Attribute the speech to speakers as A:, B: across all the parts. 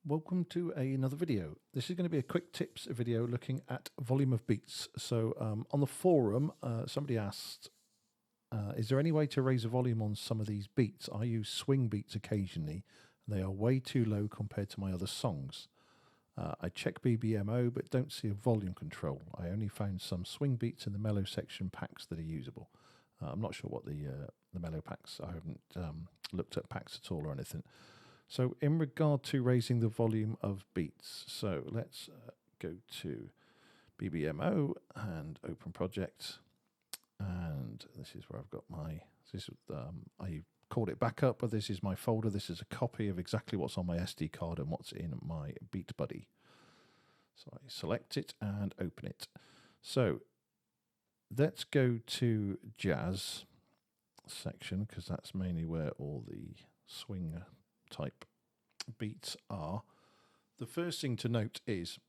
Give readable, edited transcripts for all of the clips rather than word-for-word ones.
A: Welcome to another video. This is going to be a quick tips video looking at volume of beats. So on the forum, somebody asked, is there any way to raise the volume on some of these beats? I use swing beats occasionally. They are way too low compared to my other songs. I check BBMO but don't see a volume control. I only found some swing beats in the mellow section packs that are usable. I'm not sure what the mellow packs, I haven't looked at packs at all or anything. So in regard to raising the volume of beats, so let's go to BBMO and open project, and this is where I've got my, I called it backup, but this is my folder. This is a copy of exactly what's on my SD card and what's in my Beat Buddy. So I select it and open it. So let's go to jazz section, because that's mainly where all the swing type beats are. The first thing to note is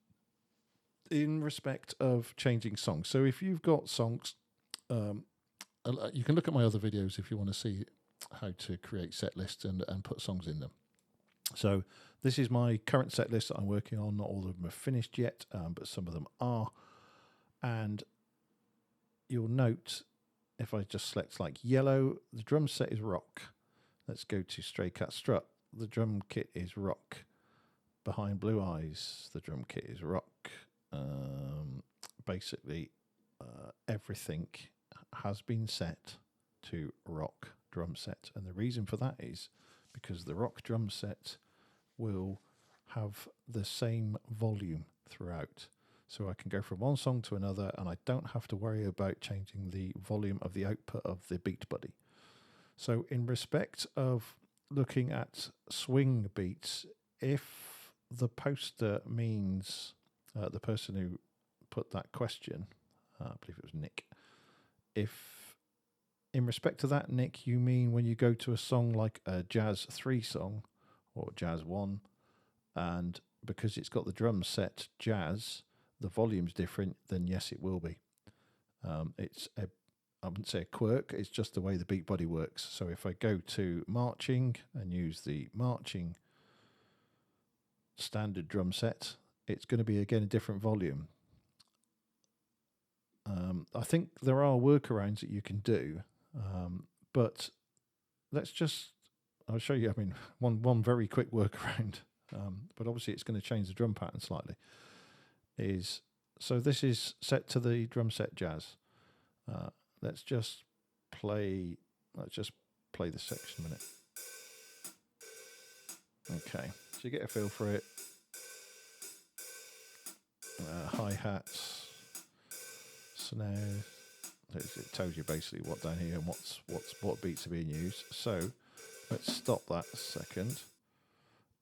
A: in respect of changing songs. So if you've got songs, you can look at my other videos if you want to see how to create set lists and put songs in them. So this is my current set list that I'm working on. Not all of them are finished yet, but some of them are. And you'll note if I just select like yellow, the drum set is rock. Let's go to Stray Cat Strut. The drum kit is rock. Behind Blue Eyes, the drum kit is rock. Basically, everything has been set to rock drum set. And the reason for that is because the rock drum set will have the same volume throughout. So I can go from one song to another and I don't have to worry about changing the volume of the output of the Beat Buddy. So in respect of looking at swing beats, if the poster means the person who put that question, I believe it was Nick, if in respect to that, Nick, you mean when you go to a song like a Jazz 3 song or Jazz 1, and because it's got the drum set jazz, the volume's different, then yes, it will be. It's a, I wouldn't say a quirk, it's just the way the Beat Buddy works. So if I go to marching and use the marching standard drum set, it's going to be again a different volume. I think there are workarounds that you can do, but let's just, I'll show you, I mean, one very quick workaround, but obviously it's going to change the drum pattern slightly, is, so this is set to the drum set jazz. Let's just play this section a minute. Okay, so you get a feel for it. Hi-hats, snare. It tells you basically what down here and what beats are being used. So let's stop that a second.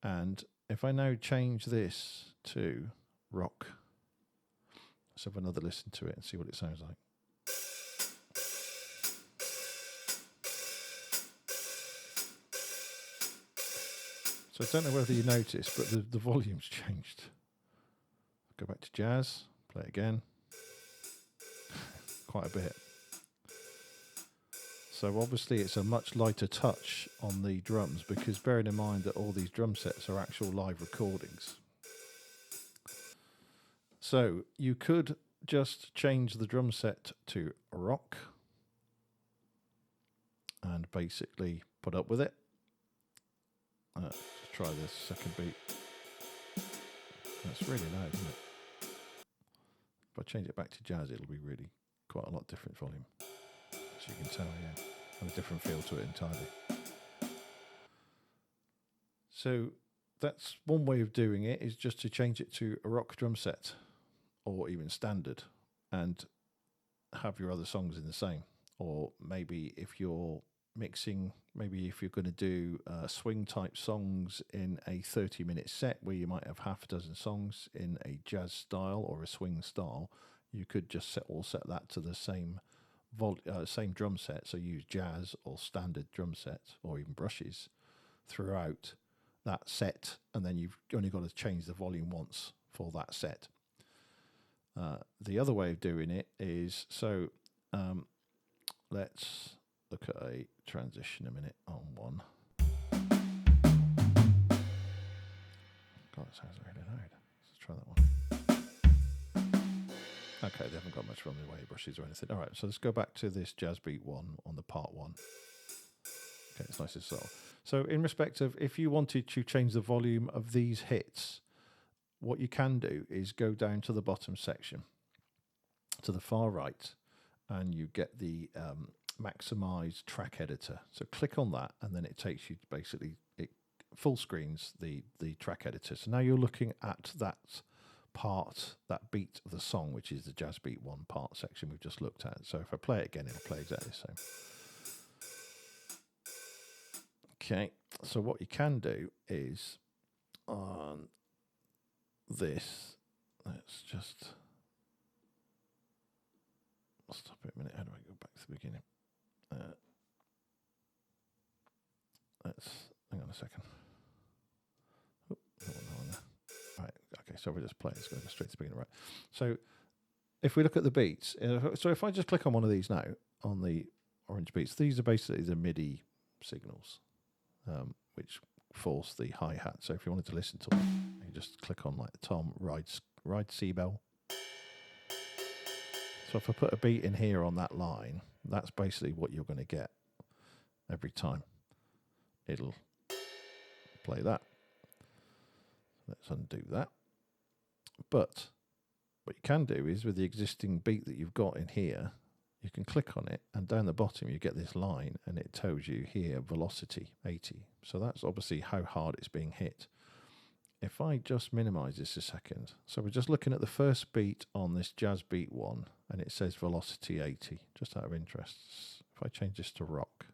A: And if I now change this to rock, let's have another listen to it and see what it sounds like. So I don't know whether you noticed, but the volume's changed. Go back to jazz, play it again. Quite a bit. So obviously it's a much lighter touch on the drums, because bearing in mind that all these drum sets are actual live recordings. So you could just change the drum set to rock and basically put up with it. Let's try this second beat. That's really loud, isn't it? If I change it back to jazz, it'll be really quite a lot different volume. As you can tell, yeah, and a different feel to it entirely. So that's one way of doing it, is just to change it to a rock drum set or even standard and have your other songs in the same. Or maybe if you're mixing, maybe if you're going to do swing type songs in a 30-minute set where you might have half a dozen songs in a jazz style or a swing style, you could just set that to the same drum set. So use jazz or standard drum set or even brushes throughout that set, and then you've only got to change the volume once for that set. The other way of doing it is, so let's look at a transition a minute on one. God, that sounds really loud. Let's try that one. Okay, they haven't got much from the way brushes or anything. All right, so let's go back to this jazz beat one on the part one. Okay, it's nice and subtle. So in respect of if you wanted to change the volume of these hits, what you can do is go down to the bottom section, to the far right, and you get the maximize track editor. So click on that, and then it takes you basically, it full screens the track editor. So now you're looking at that part, that beat of the song, which is the jazz beat one part section we've just looked at. So if I play it again, it'll play exactly the same. Okay, so what you can do is on this, let's just stop it a minute. How do I go back to the beginning? Let's hang on a second. Oh, no, right, okay, so we'll just play. It's going to go straight to the beginning, right? So if we look at the beats, so if I just click on one of these now, on the orange beats, these are basically the MIDI signals, which force the hi-hat. So if you wanted to listen to it, you just click on like the Tom Ride C-Bell. So if I put a beat in here on that line, that's basically what you're going to get every time. It'll play that. Let's undo that. But what you can do is with the existing beat that you've got in here, you can click on it, and down the bottom you get this line, and it tells you here velocity 80. So that's obviously how hard it's being hit. If I just minimize this a second, so we're just looking at the first beat on this jazz beat one, and it says velocity 80, just out of interest. If I change this to rock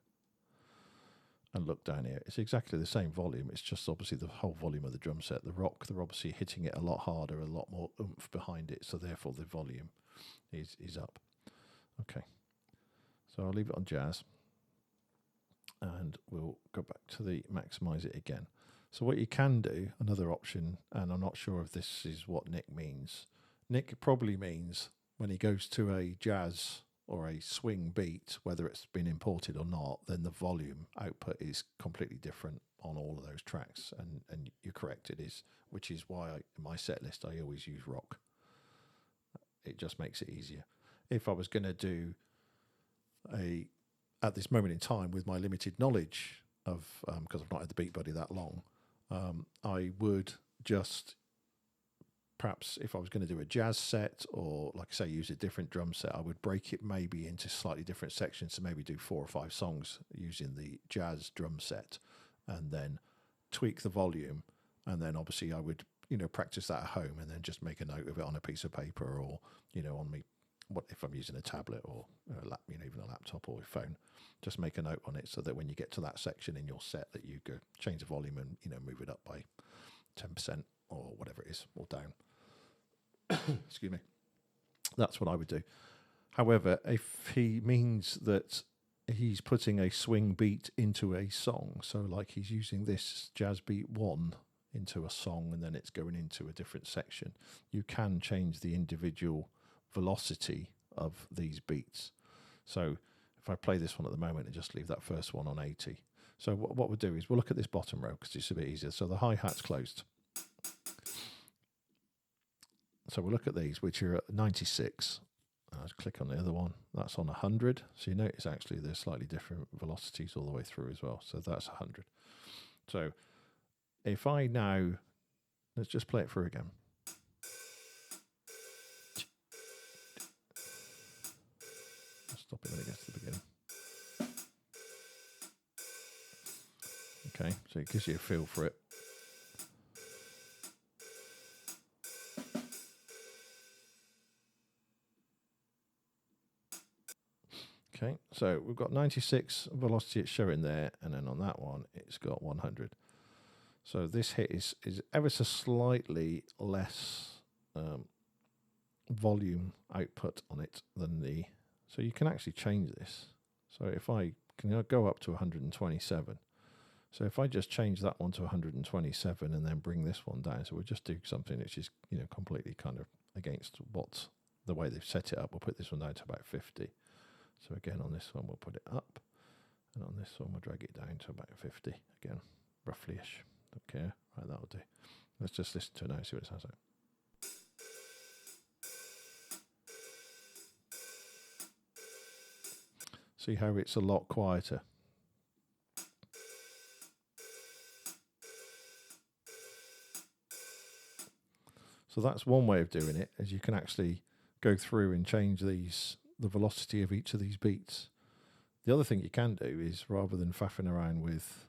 A: and look down here, it's exactly the same volume. It's just obviously the whole volume of the drum set. The rock, they're obviously hitting it a lot harder, a lot more oomph behind it, so therefore the volume is up. Okay, so I'll leave it on jazz, and we'll go back to the maximize it again. So what you can do, another option, and I'm not sure if this is what Nick means. Nick probably means when he goes to a jazz or a swing beat, whether it's been imported or not, then the volume output is completely different on all of those tracks. And you're correct, it is, which is why in my set list I always use rock. It just makes it easier. If I was going to do at this moment in time, with my limited knowledge of, because I've not had the Beat Buddy that long, I would just, perhaps if I was going to do a jazz set, or like I say, use a different drum set, I would break it maybe into slightly different sections, so maybe do 4 or 5 songs using the jazz drum set, and then tweak the volume, and then obviously I would, practice that at home, and then just make a note of it on a piece of paper, or, on me, what if I'm using a tablet or even a laptop or a phone, just make a note on it, so that when you get to that section in your set, that you go change the volume and move it up by 10% or whatever it is, or down. Excuse me. That's what I would do. However, if he means that he's putting a swing beat into a song, so like he's using this jazz beat 1 into a song and then it's going into a different section, you can change the individual velocity of these beats. So if I play this one at the moment and just leave that first one on 80. So what we'll do is we'll look at this bottom row because it's a bit easier. So the hi-hat's closed. So we'll look at these, which are at 96. I'll click on the other one. That's on 100. So you notice actually there's slightly different velocities all the way through as well. So that's 100. So if I now, let's just play it through again. I'll stop it when it gets to the beginning. Okay, so it gives you a feel for it. Okay, so we've got 96 velocity it's showing there, and then on that one it's got 100. So this hit is ever so slightly less volume output on it than the... So you can actually change this. So if I can go up to 127. So if I just change that one to 127 and then bring this one down, so we'll just do something which is completely kind of against what the way they've set it up. We'll put this one down to about 50. So again, on this one, we'll put it up. And on this one, we'll drag it down to about 50. Again, roughly-ish. Don't care. Right, that'll do. Let's just listen to it now and see what it sounds like. See how it's a lot quieter. So that's one way of doing it, is you can actually go through and change the velocity of each of these beats. The other thing you can do is, rather than faffing around with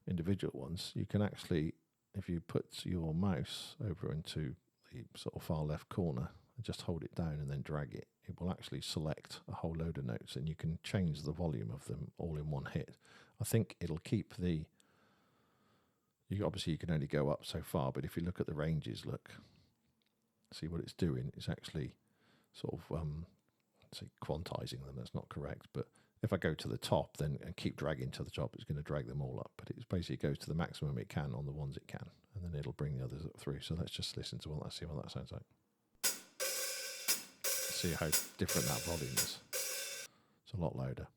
A: individual ones, you can actually, if you put your mouse over into the sort of far left corner and just hold it down and then drag it, it will actually select a whole load of notes, and you can change the volume of them all in one hit. I think it'll keep the... Obviously you can only go up so far, but if you look at the ranges, look, see what it's doing. It's actually sort of, say, quantizing them. That's not correct, but if I go to the top then and keep dragging to the top, it's going to drag them all up. But it basically goes to the maximum it can on the ones it can, and then it'll bring the others up through. So let's just listen to one. Let's see what that sounds like. See how different that volume is. It's a lot louder.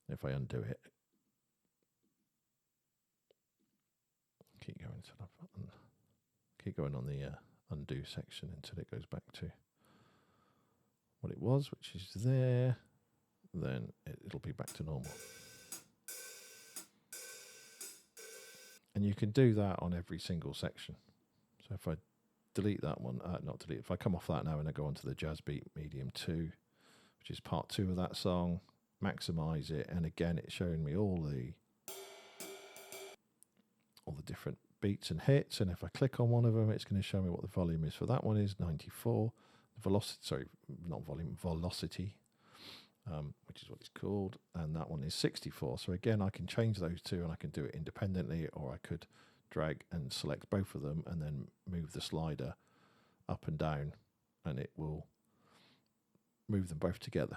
A: If I undo it, keep going to that button. Keep going on the undo section until it goes back to what it was, which is there. Then it'll be back to normal. And you can do that on every single section. So if I delete that one, not delete, if I come off that now and I go onto the jazz beat medium 2, which is part 2 of that song, maximize it, and again it's showing me all the different beats and hits, and if I click on one of them, it's going to show me what the volume is for that one is 94. The velocity, sorry, not volume, velocity, which is what it's called, and that one is 64. So again, I can change those two, and I can do it independently, or I could drag and select both of them and then move the slider up and down, and it will move them both together.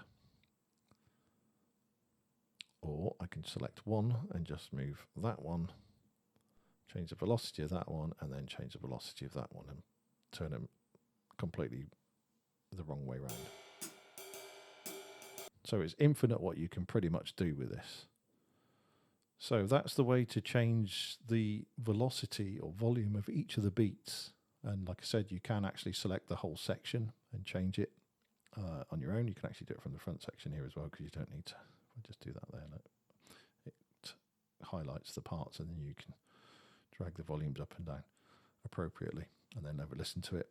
A: Or I can select one and just move that one, change the velocity of that one, and then change the velocity of that one, and turn them completely the wrong way around. So it's infinite what you can pretty much do with this. So that's the way to change the velocity or volume of each of the beats. And like I said, you can actually select the whole section and change it on your own. You can actually do it from the front section here as well, because you don't need to. I'll just do that there. Look. It highlights the parts, and then you can drag the volumes up and down appropriately, and then never listen to it.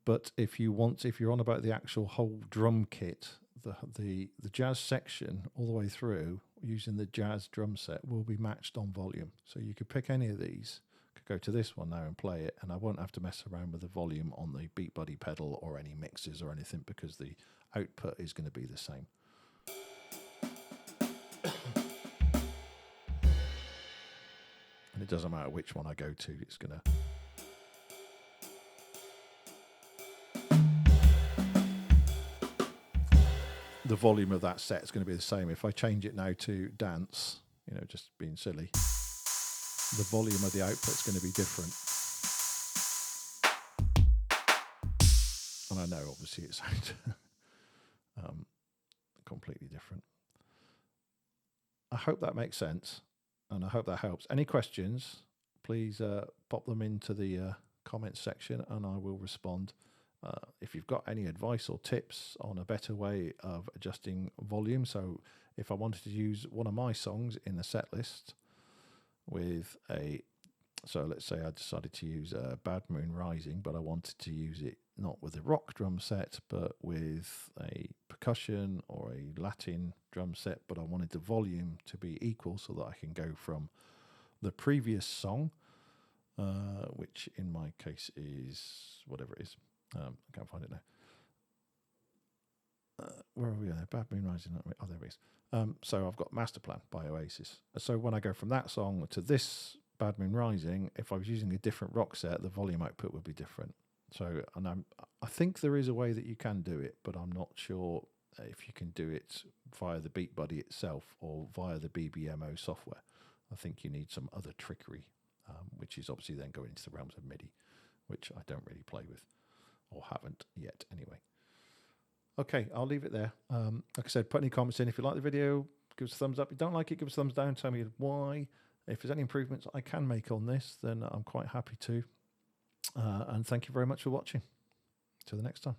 A: But if you're on about the actual whole drum kit, the jazz section all the way through using the jazz drum set will be matched on volume. So you could pick any of these, could go to this one now and play it, and I won't have to mess around with the volume on the Beat Buddy pedal or any mixes or anything, because the output is going to be the same. And it doesn't matter which one I go to, it's going to... The volume of that set is going to be the same. If I change it now to dance, just being silly, the volume of the output is going to be different. And I know, obviously, it sounds completely different. I hope that makes sense, and I hope that helps. Any questions, please pop them into the comments section, and I will respond. If you've got any advice or tips on a better way of adjusting volume, so if I wanted to use one of my songs in a set list with so let's say I decided to use Bad Moon Rising, but I wanted to use it not with a rock drum set, but with a percussion or a Latin drum set, but I wanted the volume to be equal so that I can go from the previous song, which in my case is whatever it is. I can't find it now. Where are we there? Bad Moon Rising. Oh, there it is. So I've got Master Plan by Oasis. So when I go from that song to this Bad Moon Rising, if I was using a different rock set, the volume output would be different. So, and I think there is a way that you can do it, but I'm not sure if you can do it via the Beat Buddy itself or via the BBMO software. I think you need some other trickery, which is obviously then going into the realms of MIDI, which I don't really play with. Or haven't yet, anyway. Okay, I'll leave it there. Like I said, put any comments in. If you like the video, give us a thumbs up. If you don't like it, give us a thumbs down. Tell me why. If there's any improvements I can make on this, then I'm quite happy to. And thank you very much for watching. Till the next time.